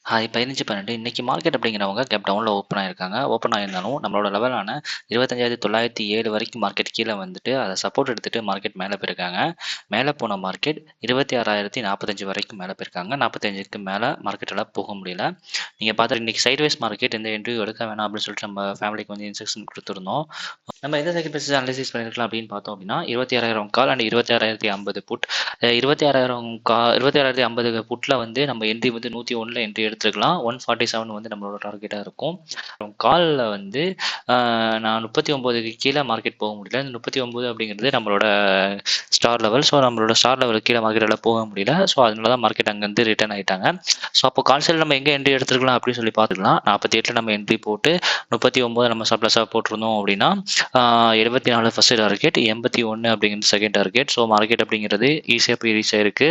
Hi 15/12 இன்னைக்கு market அப்படிங்கிறவங்க gap டவுனில் ஓப்பன் ஆயிருக்காங்க. ஓப்பன் ஆயிருந்தாலும் நம்மளோட லெவலான 25,907 வரைக்கும் மார்க்கெட் கீழே வந்துட்டு அதை சப்போர்ட் எடுத்துட்டு மார்க்கெட் மேலே போயிருக்காங்க. மேலே போன மார்க்கெட் 26,045 வரைக்கும் மேலே போயிருக்காங்க. 45க்கு மேலே மார்க்கெட்டால் போக முடியல. நீங்கள் பார்த்து இன்னைக்கு சைட்வேஸ் மார்க்கெட் எந்த என்ட்ரியும் எடுக்க வேணாம் அப்படின்னு சொல்லிட்டு நம்ம ஃபேமிலிக்கு வந்து இன்ஸ்ட்ரக்ஷன் கொடுத்துருந்தோம். நம்ம எந்த செகண்ட் பேசிஸ் அனலைசிஸ் பண்ணிருக்கலாம் அப்படின்னு பார்த்தோம் அப்படின்னா 26,000 கால் அண்ட் 26,050 புட். 26,050 புட்டில் வந்து நம்ம என்ட்ரி வந்து 101 என்ட்ரி எடுத்துக்கலாம். 147 வந்து நம்மளோட டார்கெட்டாக இருக்கும். காலில் வந்து நான் 39க்கு கீழே மார்க்கெட் போக முடியல. இந்த 39 அப்படிங்கிறது நம்மளோட ஸ்டார் லெவல். ஸோ நம்மளோட ஸ்டார் லெவலுக்கு கீழே மார்க்கெட்டால் போக முடியல. ஸோ அதனால தான் மார்க்கெட் அங்கேருந்து ரிட்டர்ன் ஆகிட்டாங்க. ஸோ அப்போ கால்சைல் நம்ம எங்கே என்ட்ரி எடுத்துக்கலாம் அப்படின்னு சொல்லி பார்த்துக்கலாம். 48 நம்ம என்ட்ரி போட்டு 39 நம்ம சப்ளஸாக போட்டிருந்தோம் அப்படின்னா 74 ஃபர்ஸ்ட் டார்கெட், 81 அப்படிங்கிறது செகண்ட் டார்கெட். ஸோ மார்க்கெட் அப்படிங்கிறது ஈஸியாக போய் ரீச் ஆயிருக்கு.